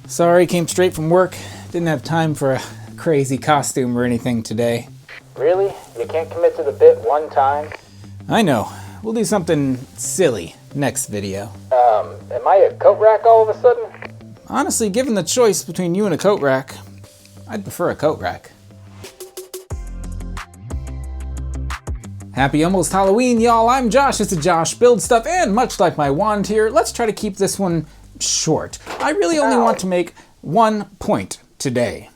Sorry, came straight from work. Didn't have time for a crazy costume or anything today. Really? You can't commit to the bit one time? I know. We'll do something silly next video. Am I a coat rack all of a sudden? Honestly, given the choice between you and a coat rack, I'd prefer a coat rack. Happy almost Halloween, y'all. I'm Josh. This is Josh Build Stuff, and much like my wand here, let's try to keep this one short. I really only want to make one point today.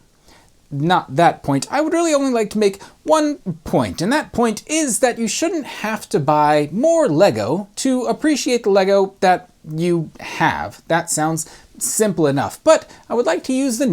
Not that point. I would really only like to make one point, and that point is that you shouldn't have to buy more Lego to appreciate the Lego that you have. That sounds simple enough, but I would like to use the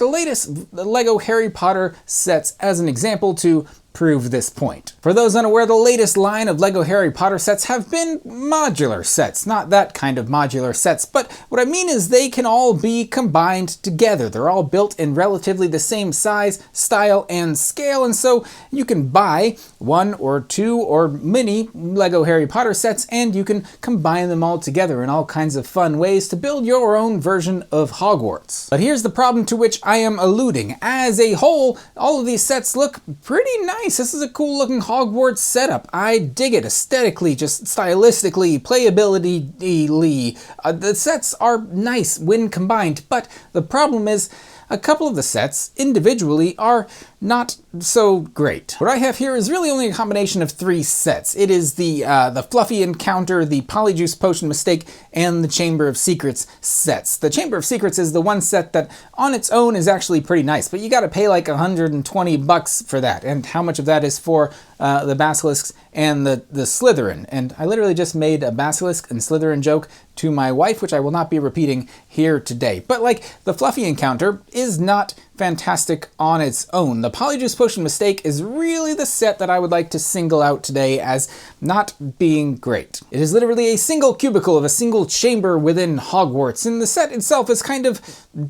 latest Lego Harry Potter sets as an example to prove this point. For those unaware, the latest line of Lego Harry Potter sets have been modular sets. Not that kind of modular sets, but what I mean is they can all be combined together. They're all built in relatively the same size, style, and scale, and so you can buy one or two or many Lego Harry Potter sets and you can combine them all together in all kinds of fun ways to build your own version of Hogwarts. But here's the problem to which I am alluding. As a whole, all of these sets look pretty nice. This is a cool looking Hogwarts setup. I dig it aesthetically, just stylistically, playability-ly. The sets are nice when combined, but the problem is a couple of the sets individually are not so great. What I have here is really only a combination of three sets. It is the Fluffy Encounter, the Polyjuice Potion Mistake, and the Chamber of Secrets sets. The Chamber of Secrets is the one set that on its own is actually pretty nice, but you gotta pay like $120 for that. And how much of that is for the Basilisks and the Slytherin? And I literally just made a Basilisk and Slytherin joke to my wife, which I will not be repeating here today. But like, the Fluffy Encounter is not fantastic on its own. The Polyjuice Potion Mistake is really the set that I would like to single out today as not being great. It is literally a single cubicle of a single chamber within Hogwarts, and the set itself is kind of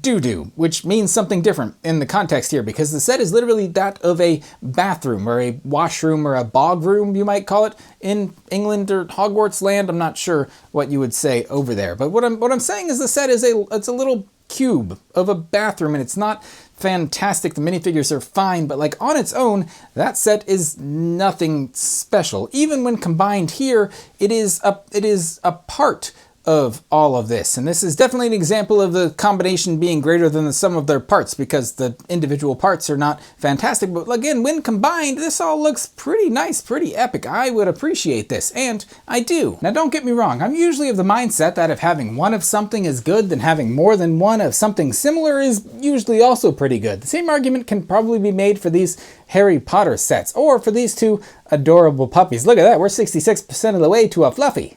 doo-doo, which means something different in the context here, because the set is literally that of a bathroom or a washroom or a bog room, you might call it, in England or Hogwarts land. I'm not sure what you would say over there, but what I'm saying is the set is it's a little cube of a bathroom, and it's not fantastic. The minifigures are fine, but like on its own, that set is nothing special. Even when combined here, it is a part of all of this. And this is definitely an example of the combination being greater than the sum of their parts, because the individual parts are not fantastic. But again, when combined, this all looks pretty nice, pretty epic. I would appreciate this, and I do. Now don't get me wrong, I'm usually of the mindset that if having one of something is good, then having more than one of something similar is usually also pretty good. The same argument can probably be made for these Harry Potter sets, or for these two adorable puppies. Look at that, we're 66% of the way to a Fluffy.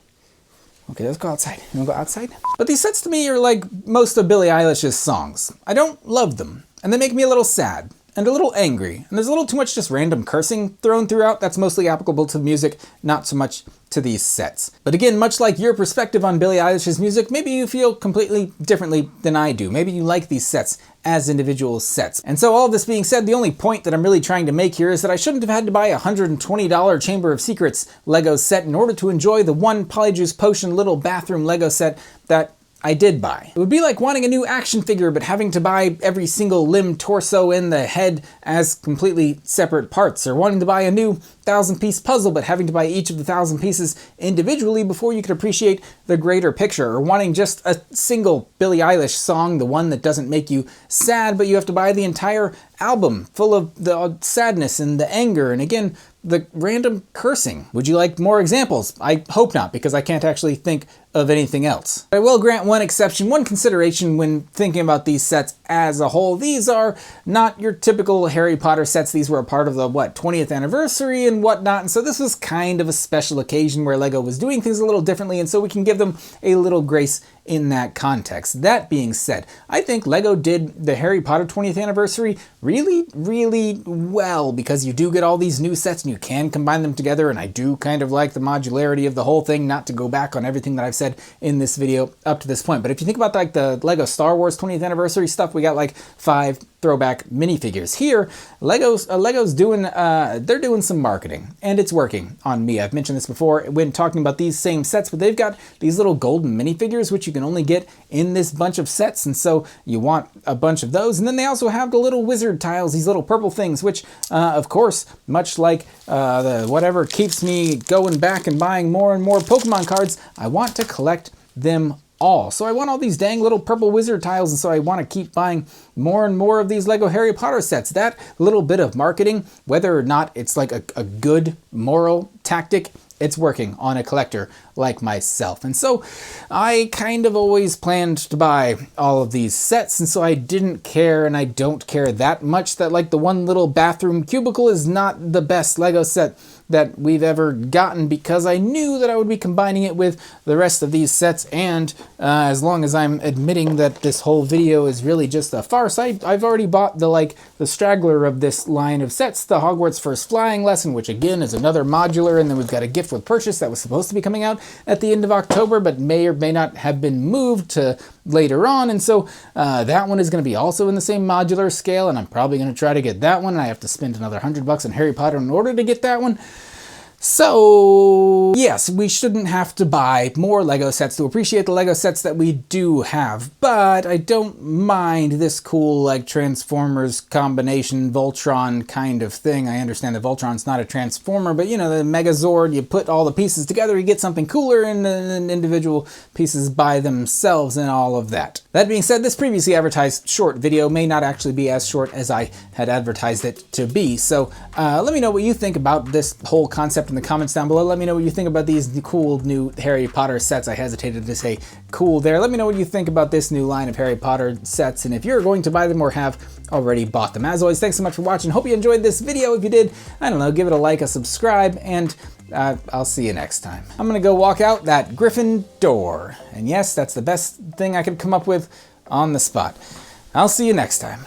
Okay, let's go outside. You wanna go outside? But these sets to me are like most of Billie Eilish's songs. I don't love them, and they make me a little sad, and a little angry, and there's a little too much just random cursing thrown throughout. That's mostly applicable to music, not so much to these sets. But again, much like your perspective on Billie Eilish's music, maybe you feel completely differently than I do. Maybe you like these sets as individual sets. And so all of this being said, the only point that I'm really trying to make here is that I shouldn't have had to buy a $120 Chamber of Secrets Lego set in order to enjoy the one Polyjuice Potion little bathroom Lego set that I did buy. It would be like wanting a new action figure but having to buy every single limb, torso, and the head as completely separate parts, or wanting to buy a new 1,000-piece puzzle but having to buy each of the 1,000 pieces individually before you could appreciate the greater picture, or wanting just a single Billie Eilish song, the one that doesn't make you sad, but you have to buy the entire album full of the sadness and the anger, and again, the random cursing. Would you like more examples? I hope not, because I can't actually think of anything else. I will grant one exception, one consideration when thinking about these sets as a whole. These are not your typical Harry Potter sets. These were a part of the, 20th anniversary and whatnot, and so this was kind of a special occasion where Lego was doing things a little differently, and so we can give them a little grace in that context. That being said, I think Lego did the Harry Potter 20th anniversary really, really well, because you do get all these new sets and you can combine them together, and I do kind of like the modularity of the whole thing, not to go back on everything that I've said in this video up to this point. But if you think about like the Lego Star Wars 20th anniversary stuff, we got like 5 throwback minifigures. Here, Lego's doing, they're doing some marketing, and it's working on me. I've mentioned this before when talking about these same sets, but they've got these little golden minifigures, which you can only get in this bunch of sets, and so you want a bunch of those. And then they also have the little wizard tiles, these little purple things, which of course, much like the whatever keeps me going back and buying more and more Pokemon cards, I want to collect them all. So I want all these dang little purple wizard tiles, and so I want to keep buying more and more of these Lego Harry Potter sets. That little bit of marketing, whether or not it's like a good moral tactic, it's working on a collector like myself. And so I kind of always planned to buy all of these sets, and so I didn't care, and I don't care that much that like the one little bathroom cubicle is not the best Lego set that we've ever gotten, because I knew that I would be combining it with the rest of these sets. And as long as I'm admitting that this whole video is really just a farce, I've already bought the straggler of this line of sets, the Hogwarts First Flying Lesson, which again is another modular, and then we've got a gift with purchase that was supposed to be coming out at the end of October, but may or may not have been moved to later on. And so that one is going to be also in the same modular scale, and I'm probably going to try to get that one. I have to spend another $100 on Harry Potter in order to get that one. So yes, we shouldn't have to buy more Lego sets to appreciate the Lego sets that we do have, but I don't mind this cool like Transformers combination Voltron kind of thing. I understand that Voltron's not a Transformer, but you know, the Megazord, you put all the pieces together, you get something cooler, and individual pieces by themselves and all of that. That being said, this previously advertised short video may not actually be as short as I had advertised it to be. So let me know what you think about this whole concept in the comments down below. Let me know what you think about these cool new Harry Potter sets. I hesitated to say cool there. Let me know what you think about this new line of Harry Potter sets, and if you're going to buy them or have already bought them. As always, thanks so much for watching. Hope you enjoyed this video. If you did, I don't know, give it a like, a subscribe, and I'll see you next time. I'm gonna go walk out that Griffin door. And yes, that's the best thing I could come up with on the spot. I'll see you next time.